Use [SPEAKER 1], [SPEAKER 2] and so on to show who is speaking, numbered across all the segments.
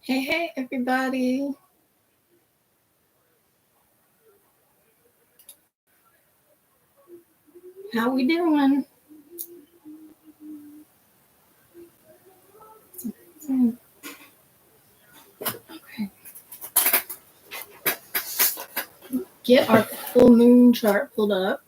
[SPEAKER 1] Hey, everybody. How we doing? Okay. Get our full moon chart pulled up.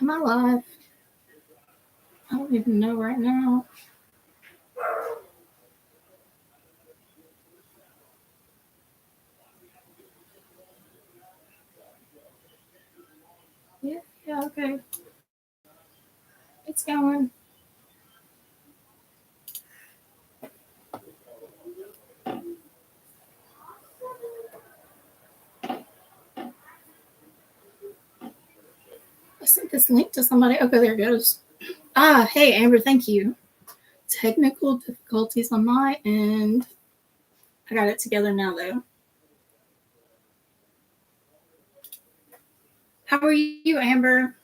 [SPEAKER 1] Am I live? I don't even know right now. Yeah, okay. It's going. I sent this link to somebody. Okay, there it goes. Hey, Amber, thank you. Technical difficulties on my end. I got it together now, though. How are you, Amber?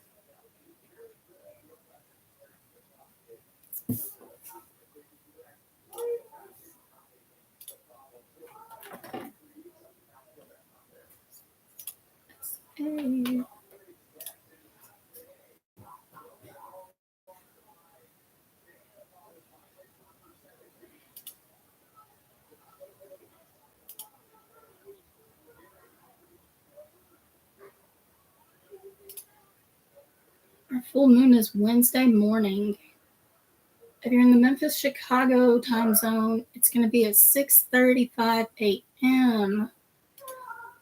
[SPEAKER 1] Hey. Our full moon is Wednesday morning. If you're in the Memphis, Chicago time zone, it's going to be at 6:35 a.m.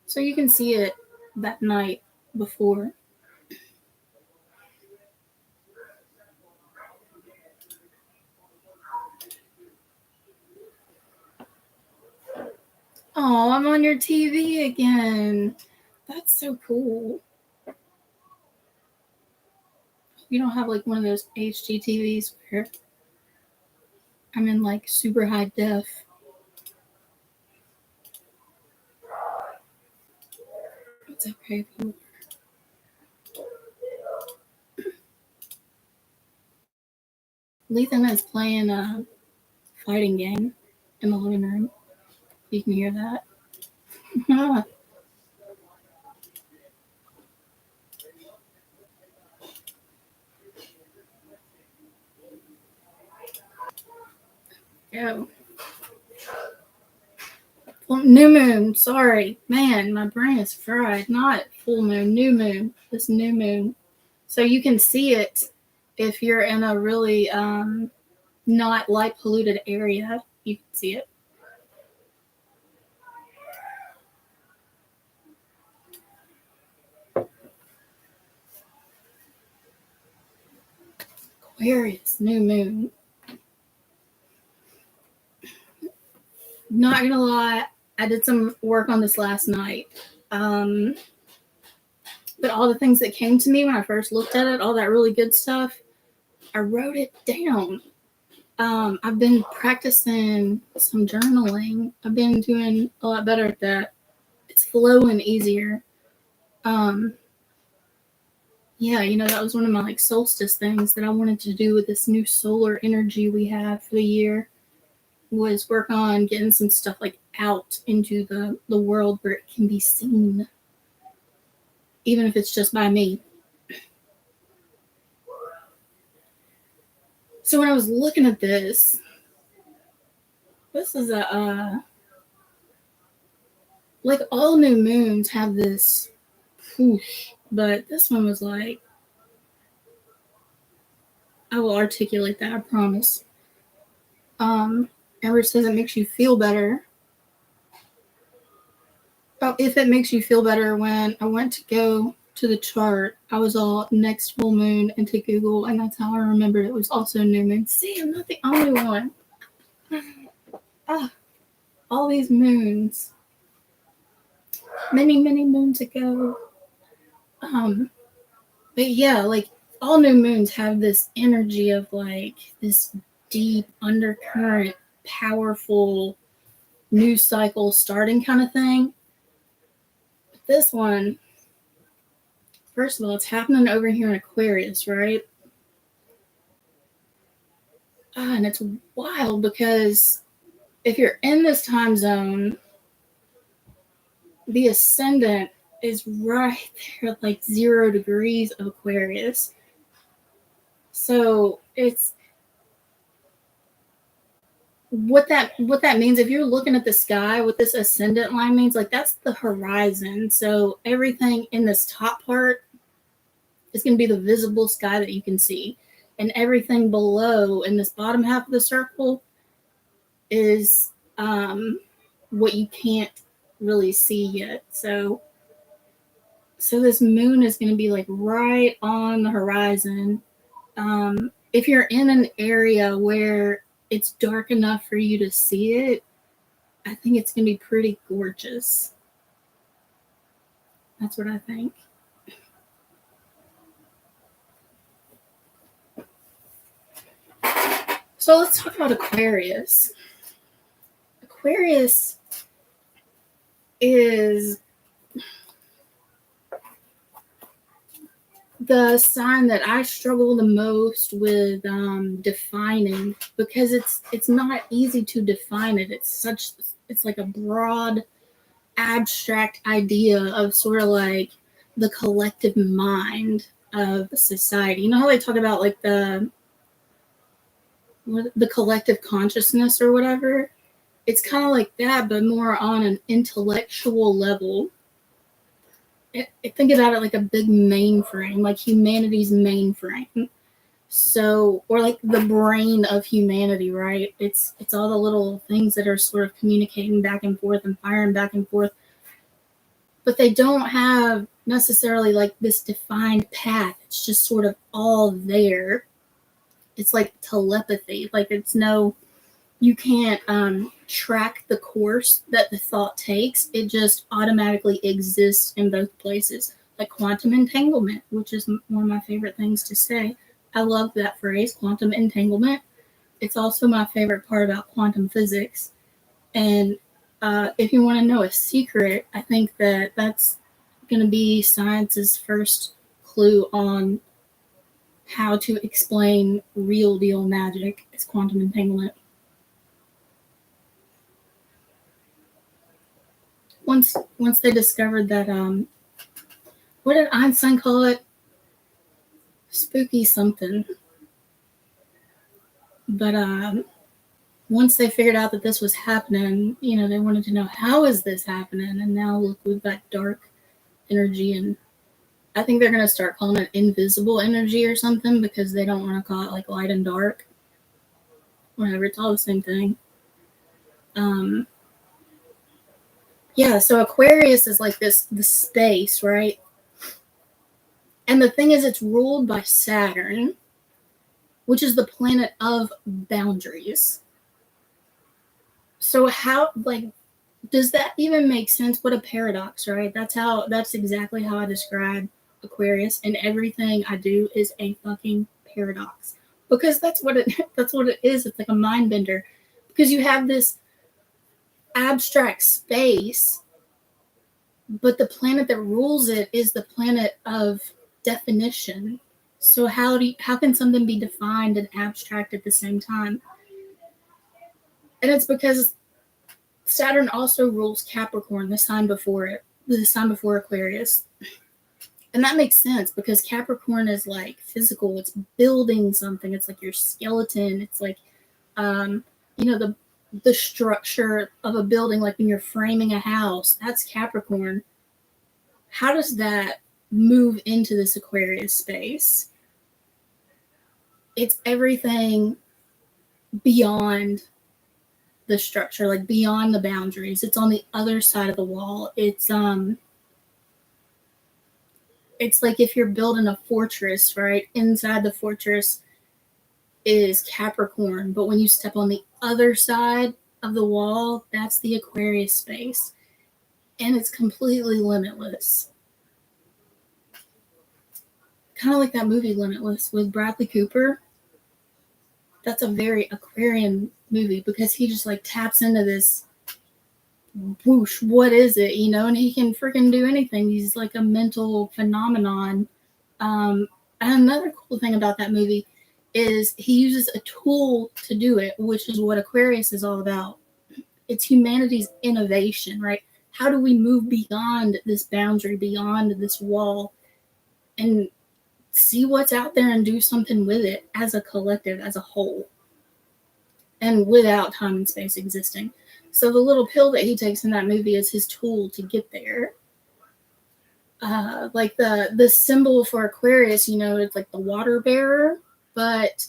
[SPEAKER 1] So you can see it that night before. Oh, I'm on your TV again. That's so cool. You don't have like one of those HD TVs where I'm in like super high def. It's okay. Lethan is playing a fighting game in the living room. You can hear that. Go. Well, new moon. Sorry, man, my brain is fried. Not full moon, new moon. This new moon. So you can see it if you're in a really not light polluted area. You can see it. Aquarius, new moon. Not gonna lie, I did some work on this last night. But all the things that came to me when I first looked at it, all that really good stuff, I wrote it down. I've been practicing some journaling. I've been doing a lot better at that. It's flowing easier. Yeah, that was one of my like solstice things that I wanted to do with this new solar energy we have for the year, was work on getting some stuff like out into the world where it can be seen, even if it's just by me. So when I was looking at this is a like all new moons have this whoosh, but this one was like, I will articulate that, I promise. Amber says it makes you feel better. Oh, if it makes you feel better, when I went to go to the chart, I was all next full moon into Google, and that's how I remembered it was also new moon. See, I'm not the only one. All these moons. Many, many moons ago. But yeah, like all new moons have this energy of like this deep undercurrent, powerful news cycle starting kind of thing. But this one, first of all, it's happening over here in Aquarius, right? And it's wild because if you're in this time zone, the ascendant is right there at like 0 degrees of Aquarius. So it's what that means. If you're looking at the sky, what this ascendant line means, like that's the horizon. So everything in this top part is going to be the visible sky that you can see, and everything below in this bottom half of the circle is what you can't really see yet. So this moon is going to be like right on the horizon. If you're in an area where it's dark enough for you to see it, I think it's going to be pretty gorgeous. That's what I think. So let's talk about Aquarius. Aquarius is the sign that I struggle the most with defining, because it's not easy to define it. It's like a broad, abstract idea of sort of like the collective mind of society. You know how they talk about like the collective consciousness or whatever? It's kind of like that, but more on an intellectual level. Think about it like a big mainframe, like humanity's mainframe. So, or like the brain of humanity, right? It's all the little things that are sort of communicating back and forth and firing back and forth, but they don't have necessarily like this defined path. It's just sort of all there. It's like telepathy. Like you can't track the course that the thought takes. It just automatically exists in both places. Like quantum entanglement, which is one of my favorite things to say. I love that phrase, quantum entanglement. It's also my favorite part about quantum physics. And if you want to know a secret, I think that's going to be science's first clue on how to explain real deal magic is quantum entanglement. Once they discovered that what did Einstein call it? Spooky something. But once they figured out that this was happening, they wanted to know, how is this happening? And now look, we've got dark energy, and I think they're going to start calling it invisible energy or something, because they don't want to call it like light and dark. Whatever, it's all the same thing. Yeah, so Aquarius is like the space, right? And the thing is, it's ruled by Saturn, which is the planet of boundaries. So how, like, does that even make sense? What a paradox, right? That's exactly how I describe Aquarius, and everything I do is a fucking paradox. Because that's what it is. It's like a mind bender. Because you have this abstract space, but the planet that rules it is the planet of definition. So how can something be defined and abstract at the same time? And it's because Saturn also rules Capricorn, the sign before Aquarius. And that makes sense, because Capricorn is like physical. It's building something. It's like your skeleton. It's like, the structure of a building, like when you're framing a house. That's Capricorn. How does that move into this Aquarius space? It's everything beyond the structure, like beyond the boundaries. It's on the other side of the wall. It's like if you're building a fortress, right? Inside the fortress is Capricorn, but when you step on the other side of the wall, that's the Aquarius space. And it's completely limitless. kind of like that movie Limitless with Bradley Cooper. That's a very Aquarian movie because he just like taps into this whoosh, what is it, and he can freaking do anything. He's like a mental phenomenon. And another cool thing about that movie is he uses a tool to do it, which is what Aquarius is all about. It's humanity's innovation, right? How do we move beyond this boundary, beyond this wall, and see what's out there and do something with it as a collective, as a whole, and without time and space existing. So the little pill that he takes in that movie is his tool to get there. Like the symbol for Aquarius, it's like the water bearer, but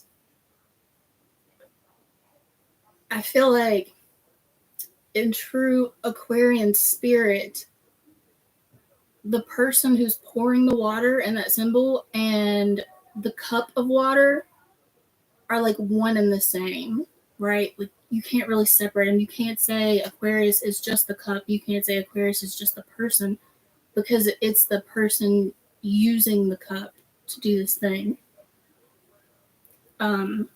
[SPEAKER 1] I feel like in true Aquarian spirit, the person who's pouring the water in that symbol and the cup of water are like one and the same, right? Like you can't really separate them. You can't say Aquarius is just the cup. You can't say Aquarius is just the person, because it's the person using the cup to do this thing. To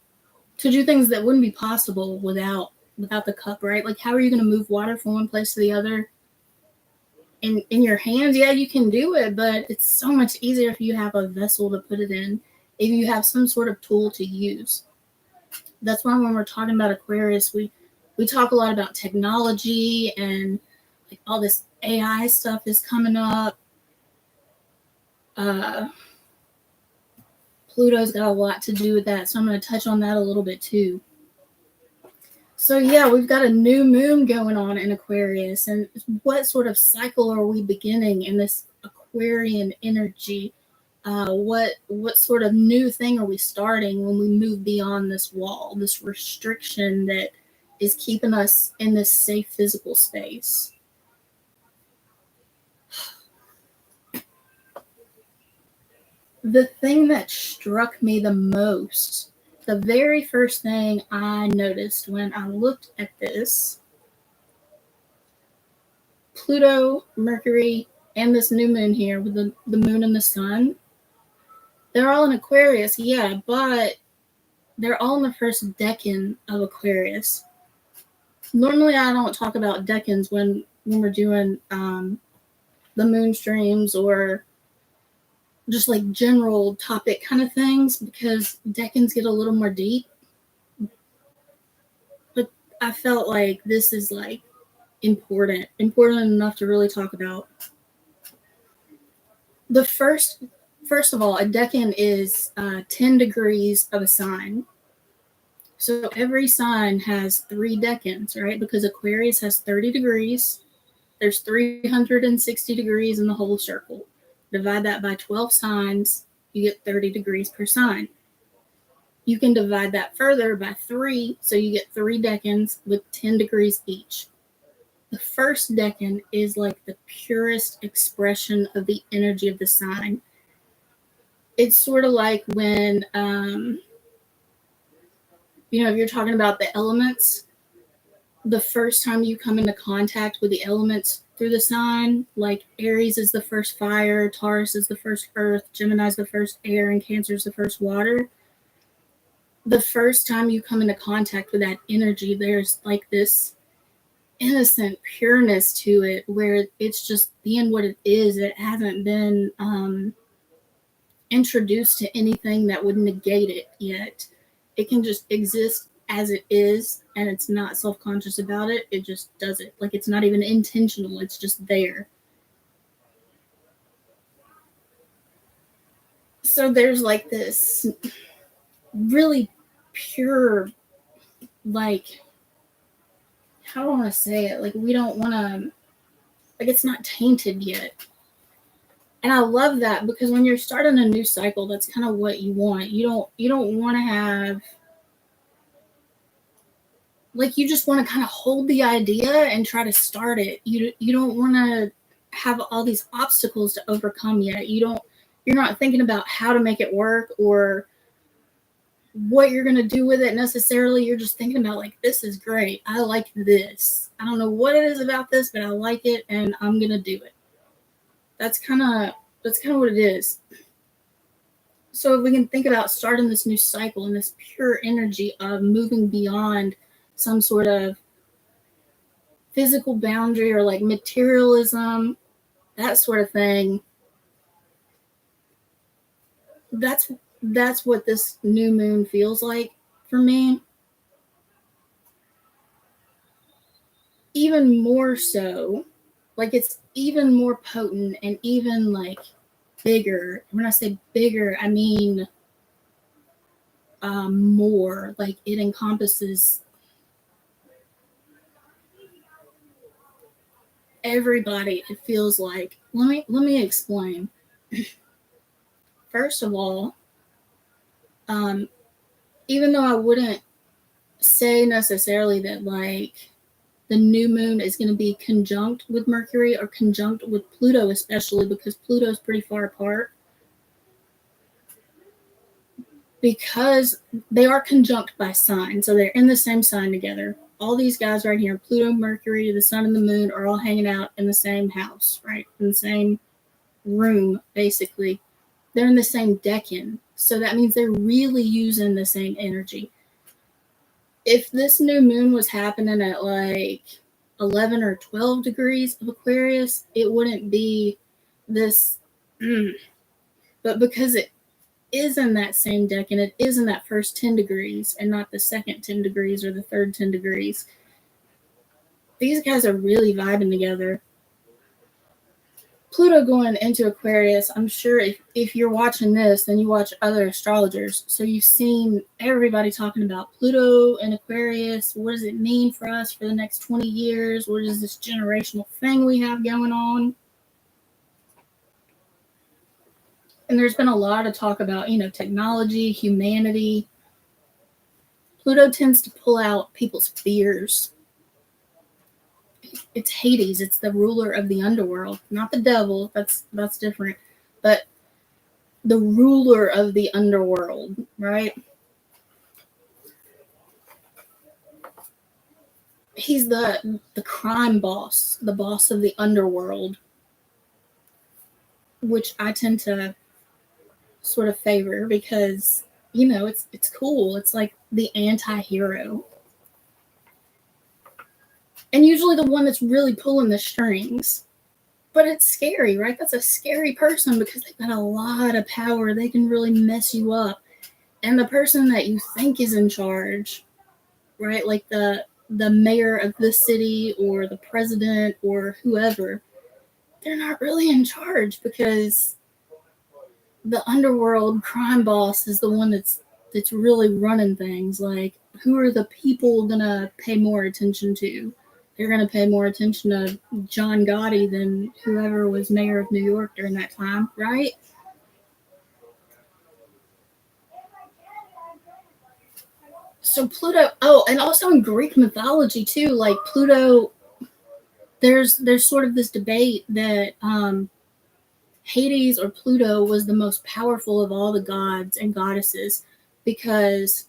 [SPEAKER 1] do things that wouldn't be possible without the cup, right? Like how are you going to move water from one place to the other? In your hands, yeah, you can do it, but it's so much easier if you have a vessel to put it in, if you have some sort of tool to use. That's why when we're talking about Aquarius, we talk a lot about technology and like all this AI stuff is coming up. Pluto's got a lot to do with that, so I'm going to touch on that a little bit too. So yeah, we've got a new moon going on in Aquarius, and what sort of cycle are we beginning in this Aquarian energy? What sort of new thing are we starting when we move beyond this wall, this restriction that is keeping us in this safe physical space? The thing that struck me the most, the very first thing I noticed when I looked at this, Pluto, Mercury, and this new moon here with the moon and the sun, they're all in Aquarius, yeah, but they're all in the first decan of Aquarius. Normally, I don't talk about decans when we're doing the Moonstreams or just like general topic kind of things, because decans get a little more deep. But I felt like this is like important enough to really talk about. The first of all, a decan is 10 degrees of a sign. So every sign has 3 decans, right? Because Aquarius has 30 degrees. There's 360 degrees in the whole circle. Divide that by 12 signs, you get 30 degrees per sign. You can divide that further by 3, so you get 3 decans with 10 degrees each. The first decan is like the purest expression of the energy of the sign. It's sort of like when, if you're talking about the elements, the first time you come into contact with the elements through the sign, like Aries is the first fire, Taurus is the first earth, Gemini is the first air, and Cancer is the first water. The first time you come into contact with that energy, there's like this innocent pureness to it where it's just being what it is. It hasn't been introduced to anything that would negate it yet. It can just exist as it is, and it's not self-conscious about it. It just does it. Like it's not even intentional. It's just there. So there's like this really pure, like, how do I want to say it? Like we don't want to, like it's not tainted yet. And I love that, because when you're starting a new cycle, that's kind of what you want. You don't want to have, like, you just want to kind of hold the idea and try to start it. You don't want to have all these obstacles to overcome yet. You're not thinking about how to make it work or what you're going to do with it necessarily. You're just thinking about like, this is great. I like this. I don't know what it is about this, but I like it and I'm going to do it. That's kind of what it is. So if we can think about starting this new cycle and this pure energy of moving beyond some sort of physical boundary or like materialism, that sort of thing, that's what this new moon feels like for me. Even more so, like it's even more potent and even like bigger. When I say bigger, I mean more. Like it encompasses everybody. It feels like. Let me explain. First of all, um, even though I wouldn't say necessarily that like the new moon is going to be conjunct with Mercury or conjunct with Pluto, especially because Pluto's pretty far apart. Because they are conjunct by sign, so they're in the same sign together. All these guys right here, Pluto, Mercury, the sun, and the moon, are all hanging out in the same house, right? In the same room, basically. They're in the same decan. So that means they're really using the same energy. If this new moon was happening at like 11 or 12 degrees of Aquarius, it wouldn't be this. But because it is in that same deck and it is in that first 10 degrees and not the second 10 degrees or the third 10 degrees, these guys are really vibing together. Pluto going into Aquarius, I'm sure if you're watching this, then you watch other astrologers. So you've seen everybody talking about Pluto and Aquarius. What does it mean for us for the next 20 years? What is this generational thing we have going on? And there's been a lot of talk about, technology, humanity. Pluto tends to pull out people's fears. It's Hades. It's the ruler of the underworld, not the devil. That's different. But the ruler of the underworld, right? He's the crime boss, the boss of the underworld, which I tend to sort of favor because it's cool. It's like the anti-hero. And usually the one that's really pulling the strings. But it's scary, right? That's a scary person because they've got a lot of power. They can really mess you up. And the person that you think is in charge, right? Like the mayor of this city or the president or whoever, they're not really in charge because the underworld crime boss is the one that's really running things. Like, who are the people gonna pay more attention to? They're gonna pay more attention to John Gotti than whoever was mayor of New York during that time, right? So Pluto. Oh, and also in Greek mythology too. Like Pluto, there's sort of this debate that Hades or Pluto was the most powerful of all the gods and goddesses because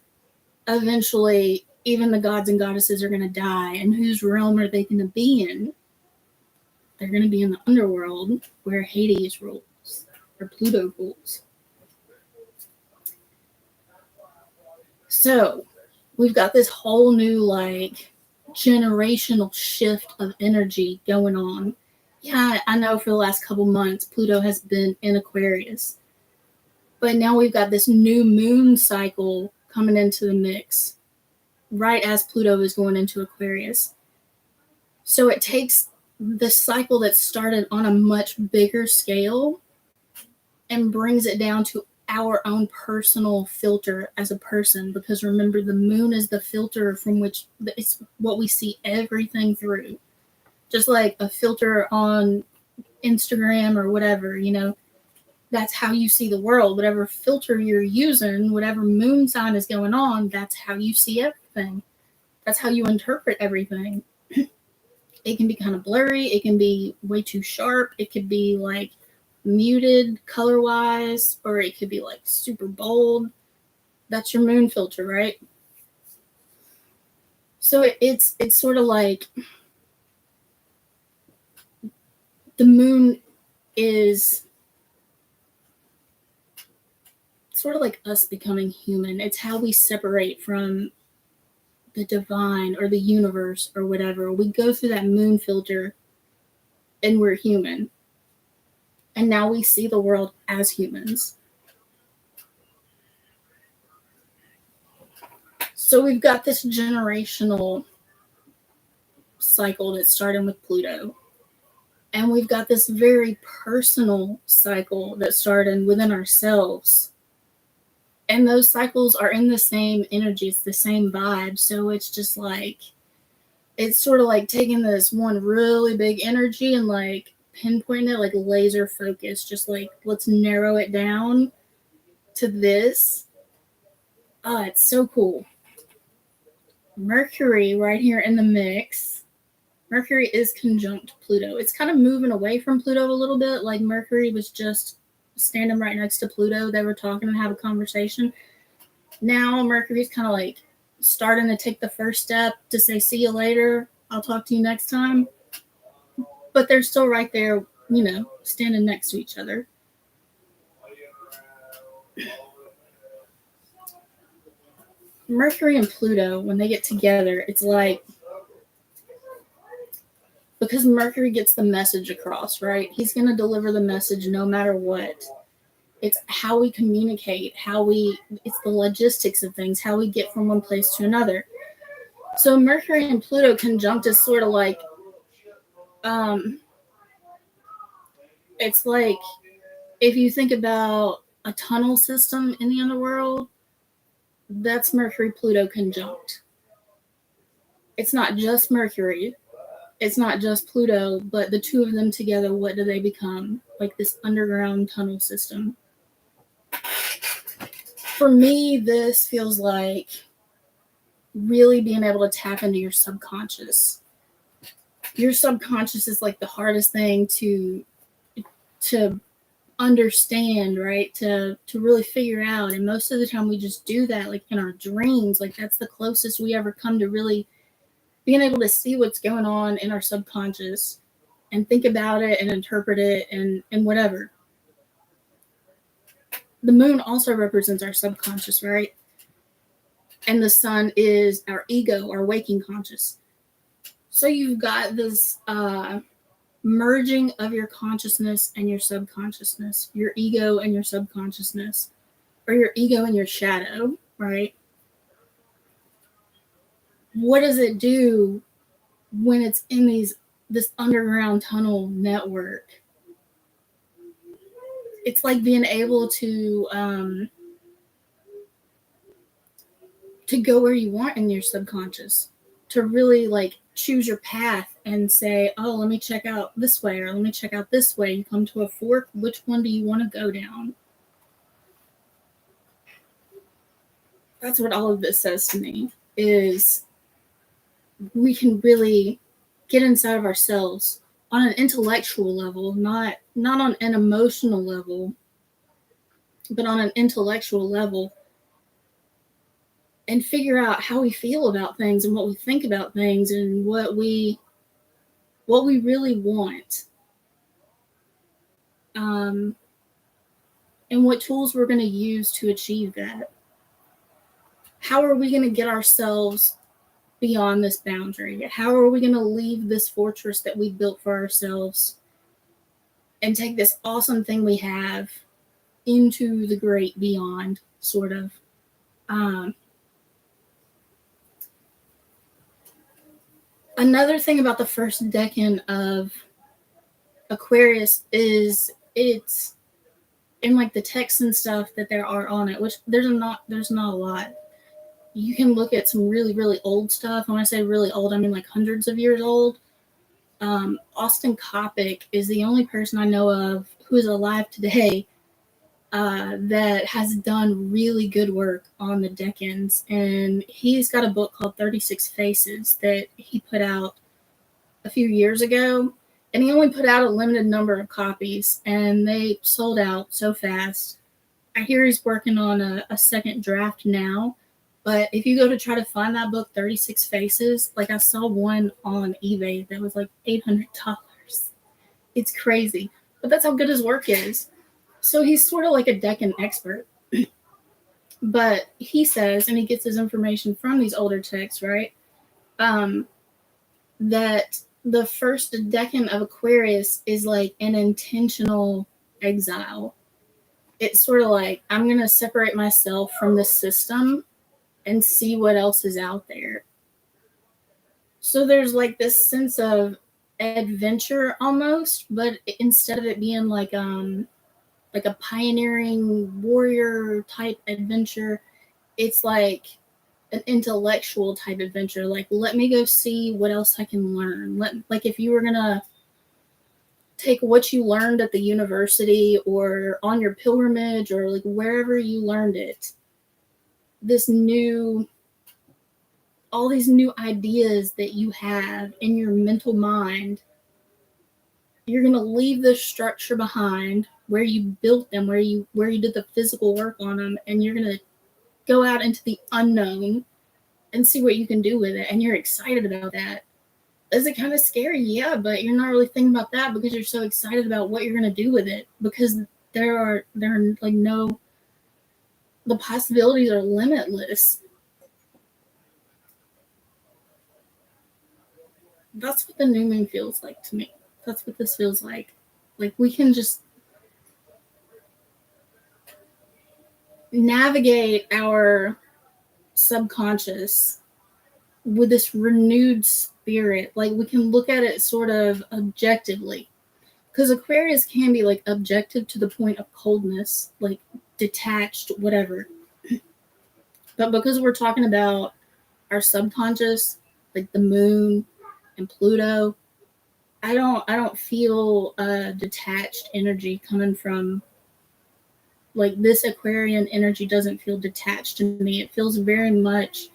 [SPEAKER 1] eventually even the gods and goddesses are going to die. And whose realm are they going to be in? They're going to be in the underworld where Hades rules or Pluto rules. So we've got this whole new like generational shift of energy going on. Yeah, I know for the last couple months Pluto has been in Aquarius. But now we've got this new moon cycle coming into the mix right as Pluto is going into Aquarius. So it takes the cycle that started on a much bigger scale and brings it down to our own personal filter as a person. Because remember, the moon is the filter from which it's what we see everything through. Just like a filter on Instagram or whatever, that's how you see the world. Whatever filter you're using, whatever moon sign is going on, that's how you see everything. That's how you interpret everything. It can be kind of blurry. It can be way too sharp. It could be like muted color wise, or it could be like super bold. That's your moon filter, right? So it's sort of like the moon is sort of like us becoming human. It's how we separate from the divine or the universe or whatever. We go through that moon filter and we're human. And now we see the world as humans. So we've got this generational cycle that's starting with Pluto. And we've got this very personal cycle that's starting within ourselves. And those cycles are in the same energy, it's the same vibe. So it's just like, it's sort of like taking this one really big energy and like pinpointing it, like laser focus, just like let's narrow it down to this. It's so cool. Mercury right here in the mix. Mercury is conjunct Pluto. It's kind of moving away from Pluto a little bit. Like Mercury was just standing right next to Pluto. They were talking and have a conversation. Now Mercury's kind of like starting to take the first step to say, see you later. I'll talk to you next time. But they're still right there, you know, standing next to each other. Mercury and Pluto, when they get together, it's like, because Mercury gets the message across, right? He's going to deliver the message no matter what. It's how we communicate, it's the logistics of things, how we get from one place to another. So Mercury and Pluto conjunct is sort of like, it's like if you think about a tunnel system in the underworld, that's Mercury-Pluto conjunct. It's not just Mercury, it's not just Pluto, but the two of them together, what do they become? Like this underground tunnel system. For me, this feels like really being able to tap into your subconscious. Your subconscious is like the hardest thing to understand, right? To really figure out. And most of the time we just do that like in our dreams. Like that's the closest we ever come to really being able to see what's going on in our subconscious and think about it and interpret it and whatever. The moon also represents our subconscious, right? And the sun is our ego, our waking conscious. So you've got this merging of your consciousness and your subconsciousness, your ego and your subconsciousness, or your ego and your shadow, right? What does it do when it's in this underground tunnel network? It's like being able to go where you want in your subconscious, to really like choose your path and say, oh, let me check out this way, or let me check out this way. You come to a fork, which one do you want to go down? That's what all of this says to me, is we can really get inside of ourselves on an intellectual level, not on an emotional level, but on an intellectual level, and figure out how we feel about things and what we think about things and what we really want, and what tools we're going to use to achieve that. How are we going to get ourselves beyond this boundary? How are we going to leave this fortress that we built for ourselves and take this awesome thing we have into the great beyond, sort of? Another thing about the first decan of Aquarius is it's in like the texts and stuff that there are on it, which there's not a lot. You can look at some really, really old stuff. When I say really old, I mean like hundreds of years old. Austin Coppock is the only person I know of who is alive today that has done really good work on the decans. And he's got a book called 36 Faces that he put out a few years ago. And he only put out a limited number of copies, and they sold out so fast. I hear he's working on a second draft now. But if you go to try to find that book, 36 Faces, like I saw one on eBay that was like $800. It's crazy. But that's how good his work is. So he's sort of like a decan expert. But he says, and he gets his information from these older texts, right? That the first decan of Aquarius is like an intentional exile. It's sort of like, I'm going to separate myself from the system and see what else is out there. So there's like this sense of adventure almost, but instead of it being like a pioneering warrior type adventure, it's like an intellectual type adventure. Like, let me go see what else I can learn. Like if you were gonna take what you learned at the university or on your pilgrimage or like wherever you learned it, all these new ideas that you have in your mental mind, you're going to leave the structure behind where you built them, where you did the physical work on them, and you're going to go out into the unknown and see what you can do with it. And you're excited about that. Is it kind of scary? Yeah, but you're not really thinking about that because you're so excited about what you're going to do with it, because there are like the possibilities are limitless. That's what the new moon feels like to me. That's what this feels like. Like, we can just navigate our subconscious with this renewed spirit. Like, we can look at it sort of objectively, because Aquarius can be like objective to the point of coldness, like detached, whatever. But because we're talking about our subconscious, like the moon and Pluto, I don't feel a detached energy coming from, like, this Aquarian energy doesn't feel detached to me. It feels very much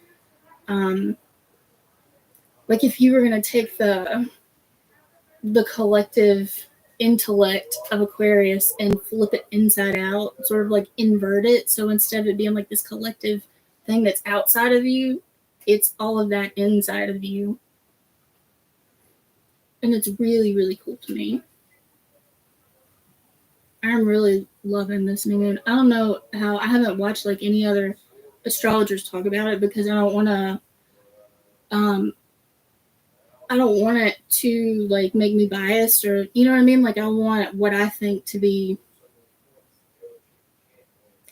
[SPEAKER 1] like if you were going to take the collective intellect of Aquarius and flip it inside out, sort of like invert it. So instead of it being like this collective thing that's outside of you, it's all of that inside of you. And it's really, really cool to me. I'm really loving this new moon. I don't know how, I haven't watched like any other astrologers talk about it because um I don't want it to like make me biased, or you know what I mean? Like, I want what I think to be,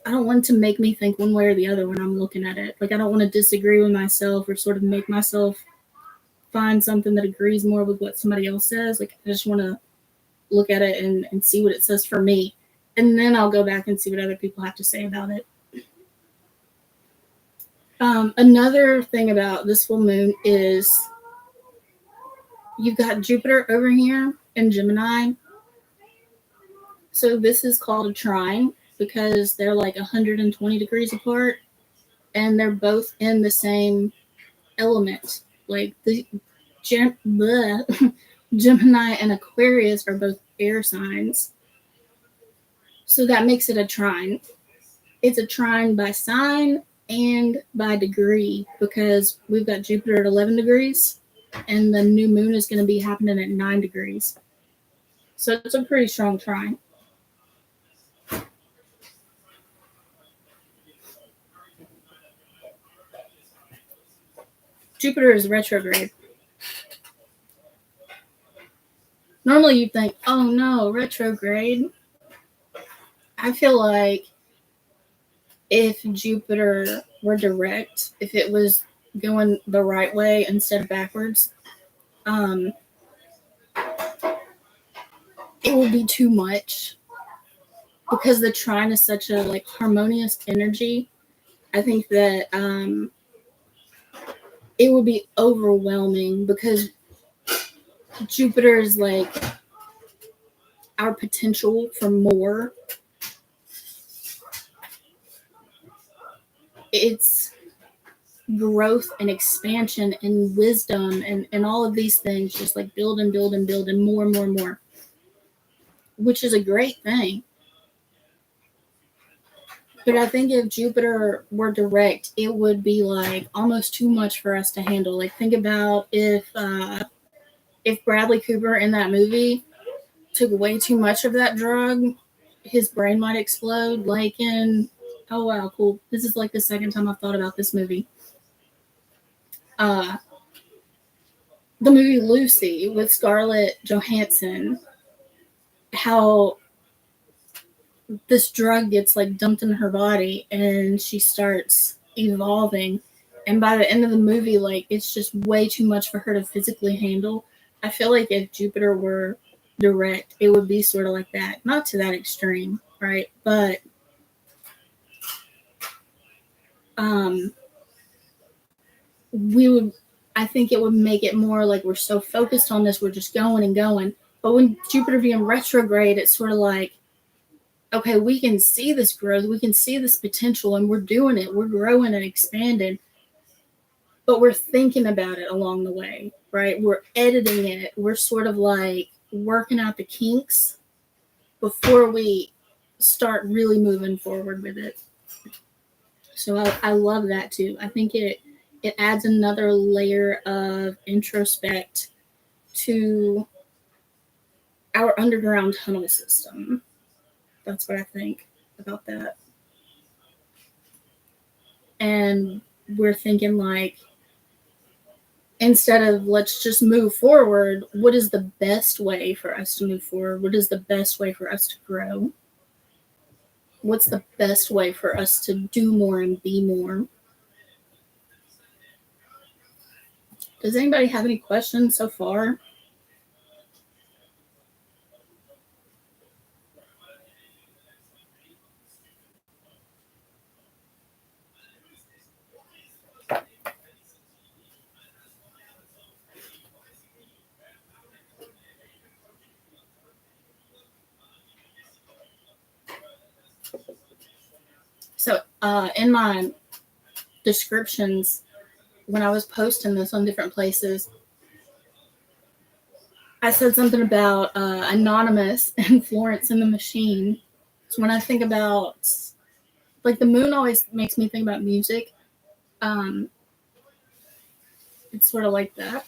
[SPEAKER 1] I don't want to make me think one way or the other when I'm looking at it. Like, I don't want to disagree with myself or sort of make myself find something that agrees more with what somebody else says. Like, I just want to look at it and see what it says for me. And then I'll go back and see what other people have to say about it. Another thing about this full moon is you've got Jupiter over here in Gemini. So this is called a trine because they're like 120 degrees apart, and they're both in the same element. Like the Gemini and Aquarius are both air signs. So that makes it a trine. It's a trine by sign and by degree because we've got Jupiter at 11 degrees and the new moon is going to be happening at 9 degrees. So it's a pretty strong trine. Jupiter is retrograde. Normally you'd think, oh no, retrograde. I feel like if Jupiter were direct, if it was going the right way instead of backwards, it would be too much because the trine is such a like harmonious energy. I think that it would be overwhelming because Jupiter is like our potential for more. It's growth and expansion and wisdom and all of these things, just like build and build and build and more and more and more, which is a great thing. But I think if Jupiter were direct, it would be like almost too much for us to handle. Like, think about if Bradley Cooper in that movie took way too much of that drug, his brain might explode, like in Oh wow, cool. This is like the second time I've thought about this movie. The movie Lucy with Scarlett Johansson, how this drug gets like dumped in her body and she starts evolving, and by the end of the movie, like, it's just way too much for her to physically handle. I feel like if Jupiter were direct, it would be sort of like that. Not to that extreme, right? But we would, I think it would make it more like we're so focused on this, we're just going and going. But when Jupiter being retrograde, it's sort of like, okay, we can see this growth, we can see this potential, and we're doing it, we're growing and expanding, but we're thinking about it along the way, right? We're editing it, we're sort of like working out the kinks before we start really moving forward with it. So I love that too. I think it adds another layer of introspect to our underground tunnel system. That's what I think about that. And we're thinking like, instead of let's just move forward, what is the best way for us to move forward? What is the best way for us to grow? What's the best way for us to do more and be more? Does anybody have any questions so far? So in my descriptions, when I was posting this on different places, I said something about Anonymous and Florence and the Machine. So when I think about, like, the moon always makes me think about music. It's sort of like that.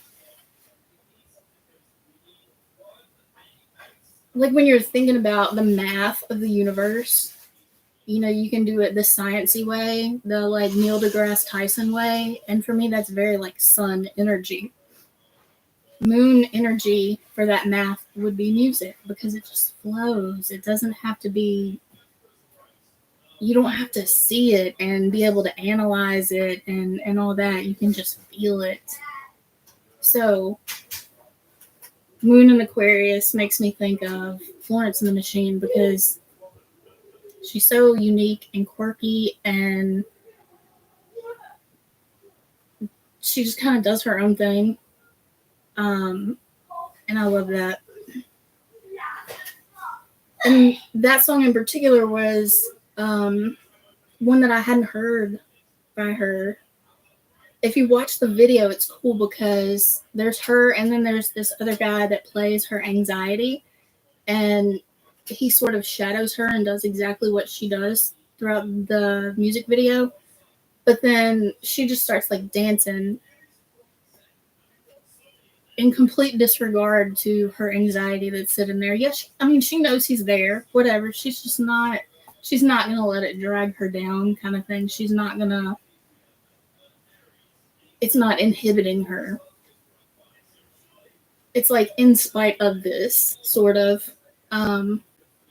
[SPEAKER 1] Like when you're thinking about the math of the universe, you know, you can do it the sciencey way, the like Neil deGrasse Tyson way, and for me that's very like sun energy. Moon energy for that math would be music, because it just flows. It doesn't have to be, you don't have to see it and be able to analyze it and all that. You can just feel it. So Moon in Aquarius makes me think of Florence and the Machine, because she's so unique and quirky, and she just kind of does her own thing. And I love that. And that song in particular was one that I hadn't heard by her. If you watch the video, it's cool because there's her and then there's this other guy that plays her anxiety, and he sort of shadows her and does exactly what she does throughout the music video. But then she just starts like dancing in complete disregard to her anxiety that's sitting there. Yes, I mean, she knows he's there, whatever. She's not going to let it drag her down, kind of thing. It's not inhibiting her. It's like in spite of this, sort of.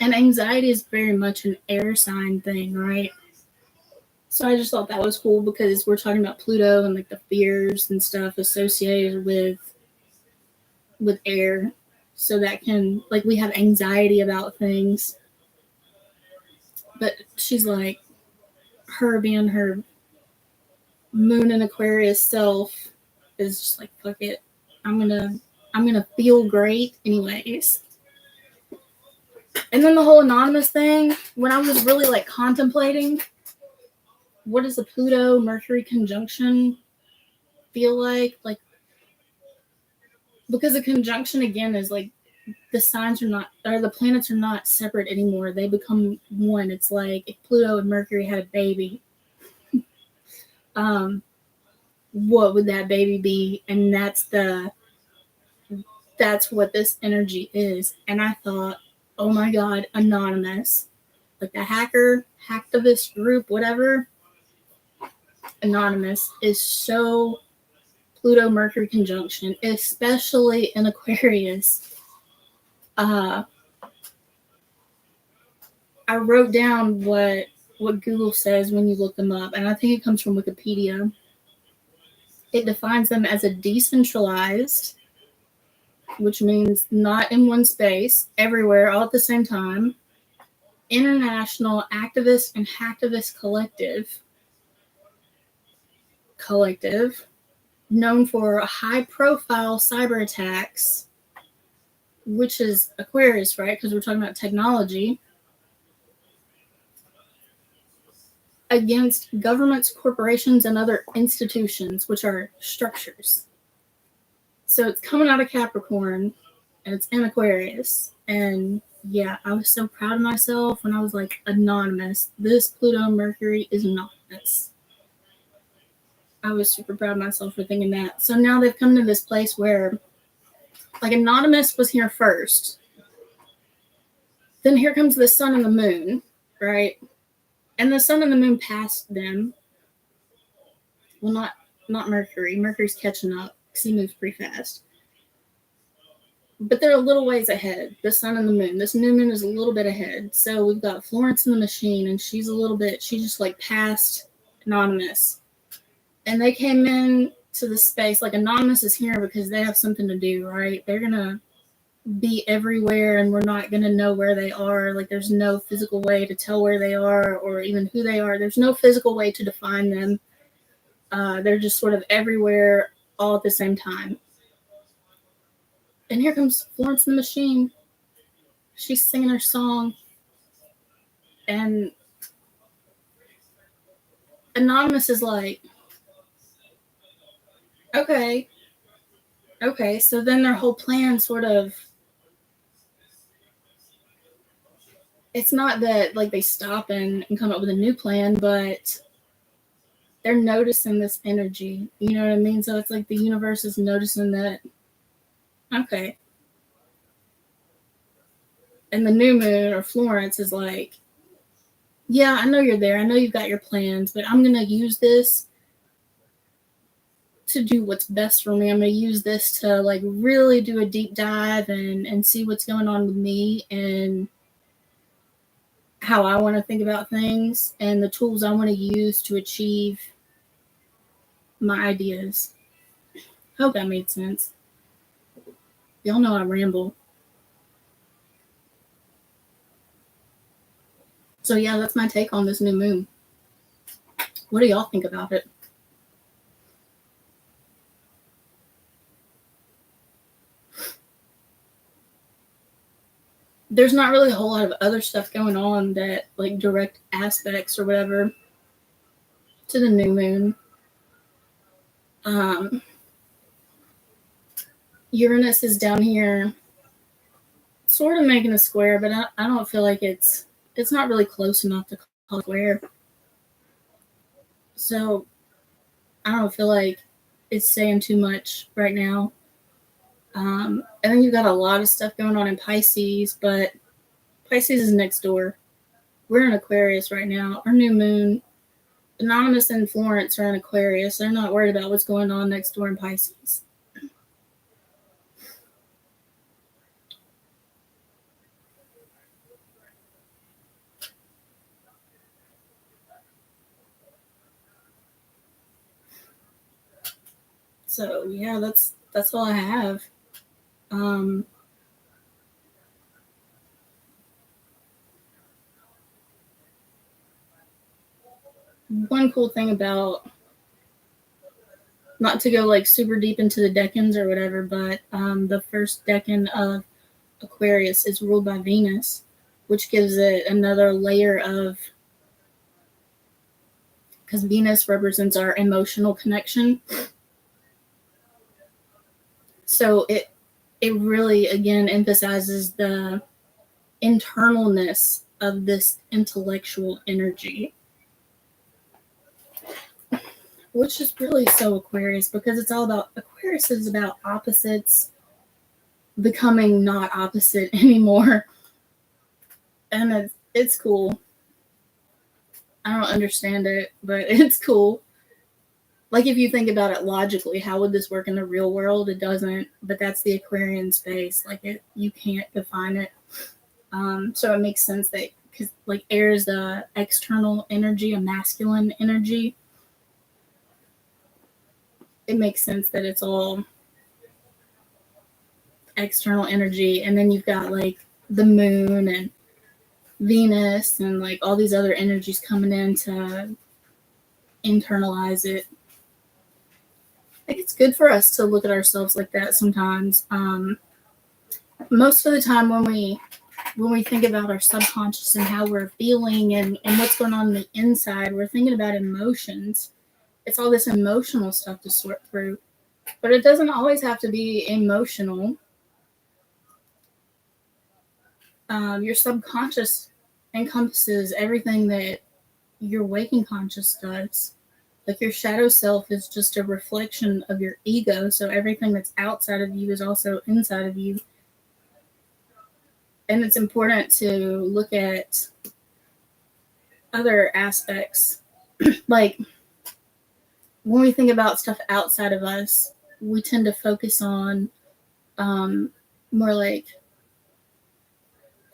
[SPEAKER 1] And anxiety is very much an air sign thing, right? So I just thought that was cool because we're talking about Pluto and like the fears and stuff associated with air. So that can, like, we have anxiety about things. But she's like, her being her Moon and Aquarius self is just like, fuck it. I'm gonna feel great anyways. And then the whole Anonymous thing, when I was really like contemplating, what does the Pluto Mercury conjunction feel like? Like, because the conjunction again is like, the signs are not, or the planets are not separate anymore. They become one. It's like if Pluto and Mercury had a baby, what would that baby be? And that's what this energy is. And I thought, oh my God, Anonymous. like the hacktivist group, whatever, Anonymous, is so Pluto Mercury conjunction, especially in Aquarius. I wrote down what Google says when you look them up, and I think it comes from Wikipedia. It defines them as a decentralized, which means not in one space, everywhere, all at the same time, international activist and hacktivist collective known for high-profile cyber attacks, which is Aquarius, right? Because we're talking about technology, against governments, corporations, and other institutions, which are structures. So it's coming out of Capricorn, and it's in Aquarius. And yeah, I was so proud of myself when I was like, Anonymous. This Pluto Mercury is anonymous. I was super proud of myself for thinking that. So now they've come to this place where, like, Anonymous was here first. Then here comes the sun and the moon, right? And the sun and the moon passed them. Well, not Mercury. Mercury's catching up because he moves pretty fast. But they're a little ways ahead, the sun and the moon. This new moon is a little bit ahead. So we've got Florence the Machine, and she just like passed Anonymous. And they came in to the space, like Anonymous is here because they have something to do, right? They're going to be everywhere, and we're not going to know where they are. Like, there's no physical way to tell where they are or even who they are. There's no physical way to define them. They're just sort of everywhere all at the same time. And here comes Florence the Machine. She's singing her song. And Anonymous is like, okay. So then their whole plan sort of, it's not that like they stop and come up with a new plan, but they're noticing this energy. You know what I mean? So it's like the universe is noticing that, okay. And the new moon, or Florence, is like, yeah, I know you're there. I know you've got your plans, but I'm going to use this to do what's best for me. I'm going to use this to like really do a deep dive and see what's going on with me and how I want to think about things and the tools I want to use to achieve my ideas. Hope that made sense. Y'all know I ramble. So yeah, that's my take on this new moon. What do y'all think about it? There's not really a whole lot of other stuff going on that like direct aspects or whatever to the new moon. Uranus is down here sort of making a square, but I don't feel like it's not really close enough to call a square. So I don't feel like it's saying too much right now. And then you've got a lot of stuff going on in Pisces, but Pisces is next door. We're in Aquarius right now. Our new moon, Anonymous and Florence are in Aquarius. They're not worried about what's going on next door in Pisces. So yeah, that's all I have. One cool thing about, not to go like super deep into the decans or whatever, but the first decan of Aquarius is ruled by Venus, which gives it another layer of, because Venus represents our emotional connection. So it really, again, emphasizes the internalness of this intellectual energy, which is really so Aquarius, because it's all about, Aquarius is about opposites becoming not opposite anymore. And It's cool. I don't understand it, but it's cool. Like, if you think about it logically, how would this work in the real world? It doesn't, but that's the Aquarian space. Like, you can't define it. So it makes sense that, because like air is the external energy, a masculine energy. It makes sense that it's all external energy, and then you've got like the moon and Venus and like all these other energies coming in to internalize it. I think it's good for us to look at ourselves like that sometimes. Most of the time when we think about our subconscious and how we're feeling and what's going on the inside, we're thinking about emotions. It's all this emotional stuff to sort through. But it doesn't always have to be emotional. Your subconscious encompasses everything that your waking conscious does. Like, your shadow self is just a reflection of your ego, so everything that's outside of you is also inside of you. And it's important to look at other aspects. Like, when we think about stuff outside of us, we tend to focus on more like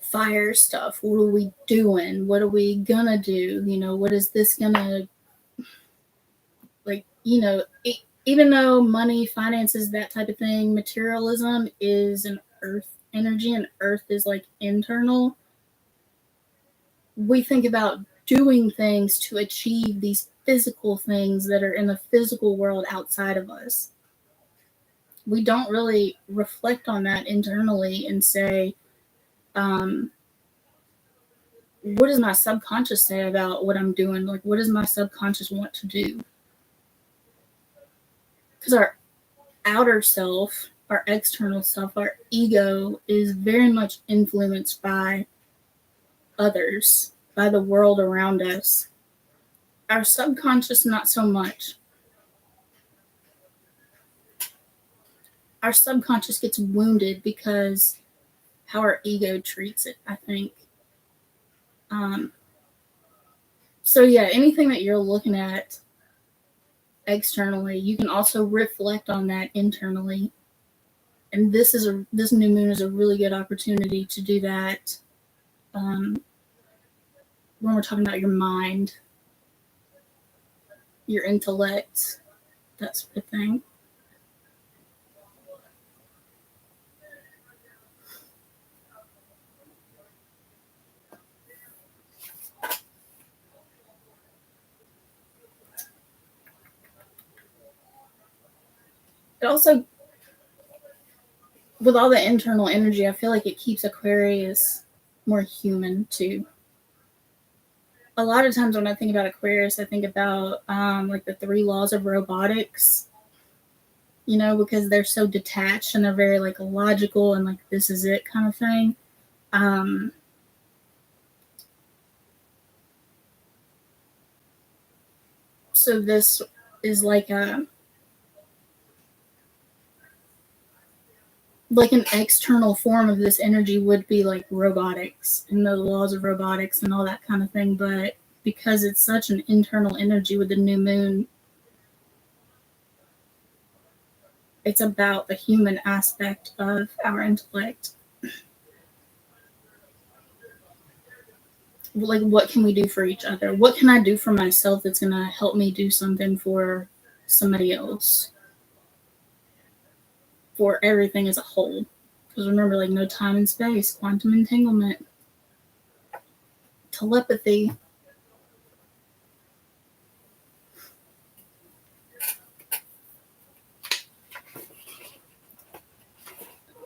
[SPEAKER 1] fire stuff. What are we doing? What are we gonna do? What is this gonna, like, even though money, finances, that type of thing, materialism is an earth energy, and earth is like internal. We think about doing things to achieve these physical things that are in the physical world outside of us. We don't really reflect on that internally and say, what does my subconscious say about what I'm doing? Like, what does my subconscious want to do? Because our outer self, our external self, our ego is very much influenced by others, by the world around us. Our subconscious, not so much. Our subconscious gets wounded because how our ego treats it, I think. So yeah, anything that you're looking at externally, you can also reflect on that internally. And this new moon is a really good opportunity to do that. When we're talking about your mind, your intellect, that sort of thing. It also, with all the internal energy, I feel like it keeps Aquarius more human too. A lot of times when I think about Aquarius, I think about like the 3 laws of robotics, because they're so detached and they're very like logical and like this is it kind of thing. So this is like an external form of this energy would be like robotics and the laws of robotics and all that kind of thing. But because it's such an internal energy with the new moon, it's about the human aspect of our intellect. Like, what can we do for each other? What can I do for myself that's going to help me do something for somebody else? For everything as a whole. Because remember, like, no time and space, quantum entanglement, telepathy.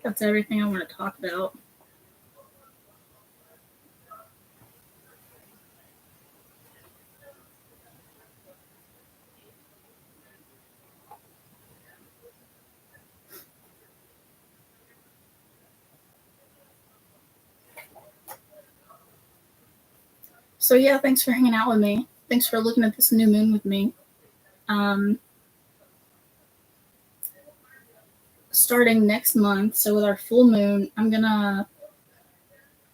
[SPEAKER 1] That's everything I want to talk about. So yeah, thanks for hanging out with me. Thanks for looking at this new moon with me. Starting next month, so with our full moon,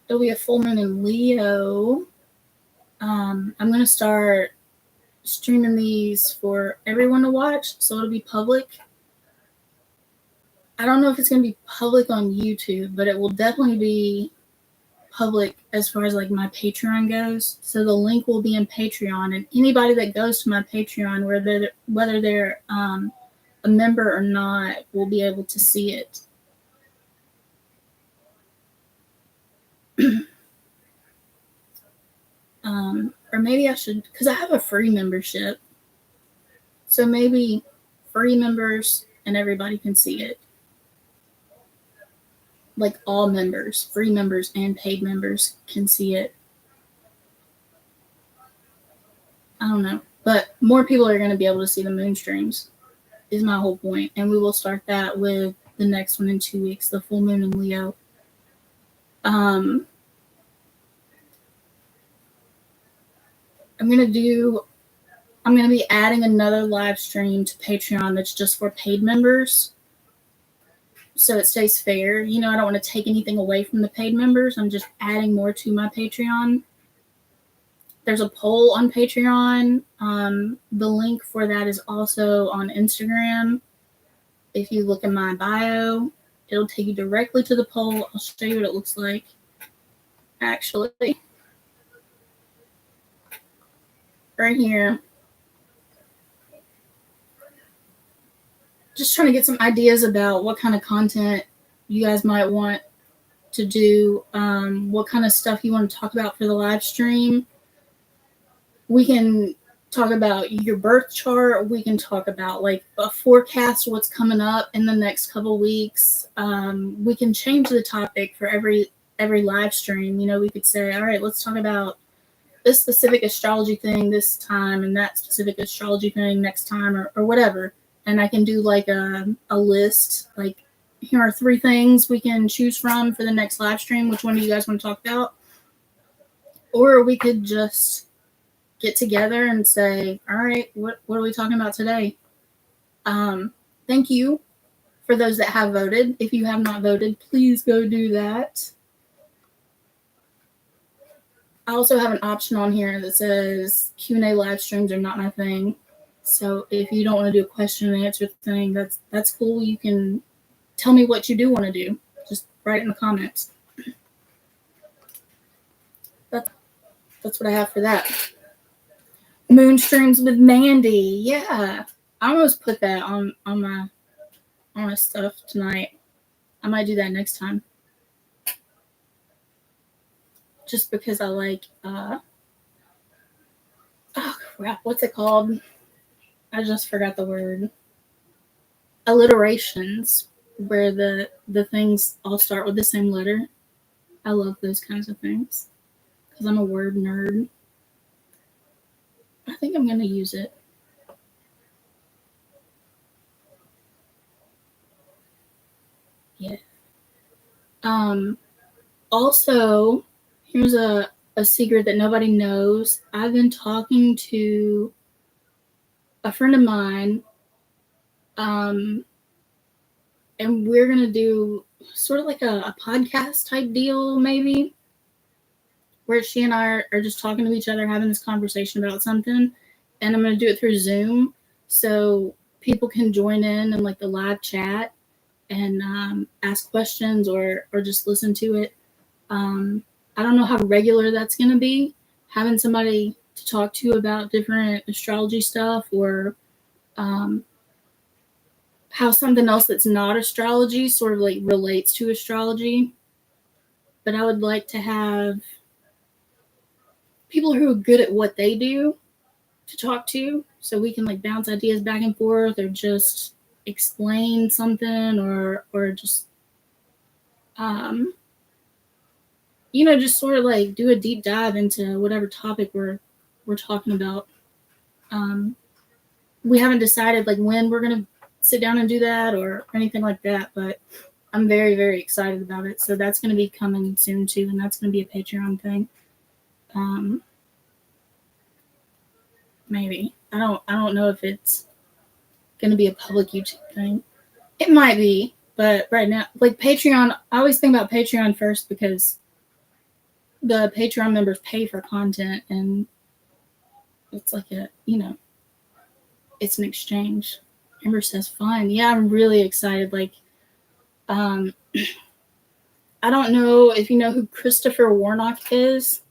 [SPEAKER 1] it'll be a full moon in Leo. I'm going to start streaming these for everyone to watch, so it'll be public. I don't know if it's going to be public on YouTube, but it will definitely be public as far as like my Patreon goes. So the link will be in Patreon, and anybody that goes to my Patreon, whether they're a member or not, will be able to see it. Or maybe I should, because I have a free membership. So maybe free members and everybody can see it. Like all members, free members and paid members can see it. I don't know. But more people are going to be able to see the Moonstreams is my whole point. And we will start that with the next one in 2 weeks, the full moon in Leo. I'm going to be adding another live stream to Patreon that's just for paid members. So it stays fair. You know, I don't want to take anything away from the paid members. I'm just adding more to my Patreon. There's a poll on Patreon. The link for that is also on Instagram. If you look in my bio, it'll take you directly to the poll. I'll show you what it looks like. Actually, right here. Just trying to get some ideas about what kind of content you guys might want to do, what kind of stuff you want to talk about for the live stream. We can talk about your birth chart. We can talk about like a forecast, what's coming up in the next couple weeks. We can change the topic for every live stream. You know, we could say, all right, let's talk about this specific astrology thing this time and that specific astrology thing next time, or whatever. And I can do like a list, like here are 3 things we can choose from for the next live stream. Which one do you guys want to talk about? Or we could just get together and say, all right, what are we talking about today? Thank you for those that have voted. If you have not voted, please go do that. I also have an option on here that says Q&A live streams are not my thing. So if you don't want to do a question and answer thing, that's cool. You can tell me what you do want to do. Just write it in the comments. That's what I have for that. Moonstreams with Mandy. Yeah. I almost put that on my stuff tonight. I might do that next time. Just because I like oh crap, what's it called? I just forgot the word. Alliterations, where the things all start with the same letter. I love those kinds of things because I'm a word nerd. I think I'm going to use it. Yeah. Also, here's a secret that nobody knows. I've been talking to a friend of mine, and we're going to do sort of like a podcast type deal, maybe, where she and I are just talking to each other, having this conversation about something, and I'm going to do it through Zoom, so people can join in like the live chat and ask questions or just listen to it. I don't know how regular that's going to be, having somebody to talk to about different astrology stuff, or how something else that's not astrology sort of like relates to astrology. But I would like to have people who are good at what they do to talk to, so we can like bounce ideas back and forth, or just explain something, or just just sort of like do a deep dive into whatever topic we're talking about. We haven't decided like when we're gonna sit down and do that or anything like that, but I'm very, very excited about it. So that's gonna be coming soon too, and that's gonna be a Patreon thing. Maybe. I don't know if it's gonna be a public YouTube thing. It might be, but right now, like Patreon, I always think about Patreon first because the Patreon members pay for content, and it's like it's an exchange. Amber says, fun. Yeah, I'm really excited. Like, I don't know if you know who Christopher Warnock is.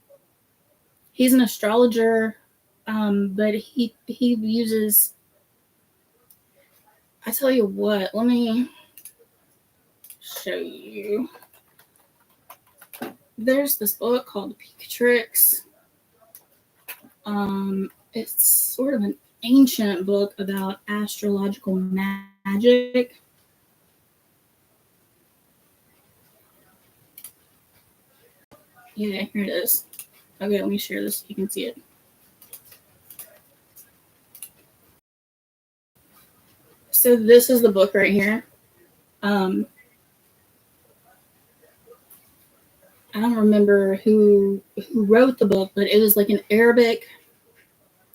[SPEAKER 1] He's an astrologer, but he uses. I tell you what, let me show you. There's this book called Peakatrix. It's sort of an ancient book about astrological magic. Yeah, here it is. Okay, let me share this so you can see it. So this is the book right here. I don't remember who wrote the book, but it was like an Arabic.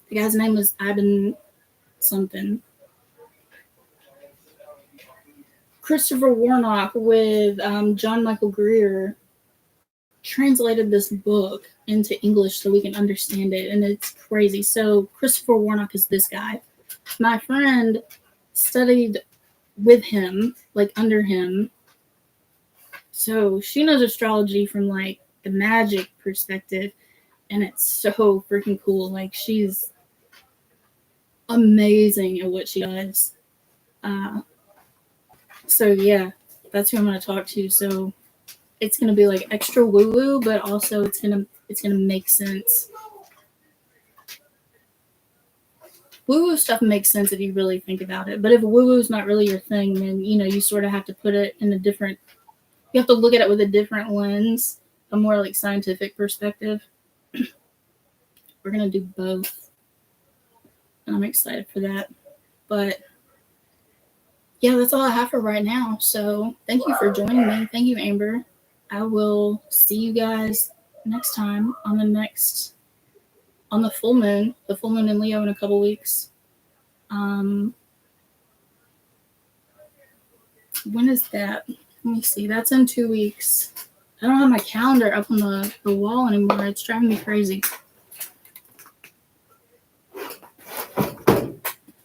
[SPEAKER 1] The guy's name was Ibn something. Christopher Warnock with John Michael Greer translated this book into English so we can understand it, and it's crazy. So Christopher Warnock is this guy. My friend studied with him, like under him. So she knows astrology from like the magic perspective, and it's so freaking cool. Like, she's amazing at what she does. So yeah, that's who I'm going to talk to. So it's going to be like extra woo woo, but also it's going to make sense. Woo woo stuff makes sense if you really think about it. But if woo woo is not really your thing, then you sort of have to put it in a different. You have to look at it with a different lens, a more like scientific perspective. We're going to do both, and I'm excited for that. But yeah, that's all I have for right now. So thank you for joining me. Thank you, Amber. I will see you guys next time on the full moon in Leo in a couple weeks. When is that? Let me see. That's in 2 weeks. I don't have my calendar up on the wall anymore. It's driving me crazy.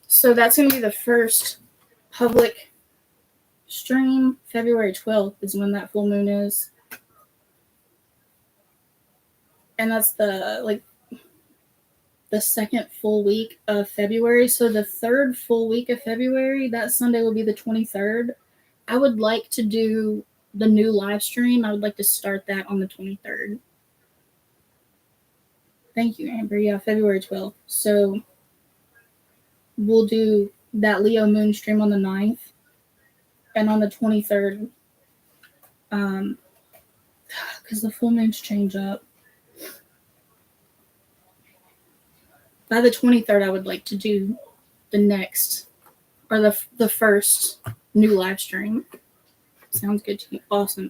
[SPEAKER 1] So that's going to be the first public stream. February 12th is when that full moon is. And that's the second full week of February. So the third full week of February, that Sunday will be the 23rd. I would like to do the new live stream. I would like to start that on the 23rd. Thank you, Amber. Yeah, February 12th. So we'll do that Leo Moonstream on the 9th. And on the 23rd, because the full moons change up. By the 23rd, I would like to do the next, or the first new live stream. Sounds good to me. Awesome.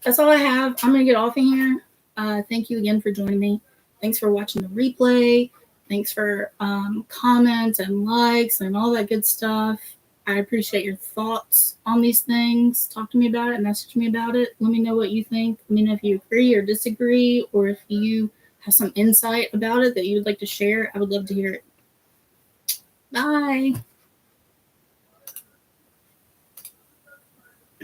[SPEAKER 1] That's all I have. I'm going to get off of here. Thank you again for joining me. Thanks for watching the replay. Thanks for comments and likes and all that good stuff. I appreciate your thoughts on these things. Talk to me about it. Message me about it. Let me know what you think. Let me know if you agree or disagree, or if you have some insight about it that you would like to share. I would love to hear it. Bye.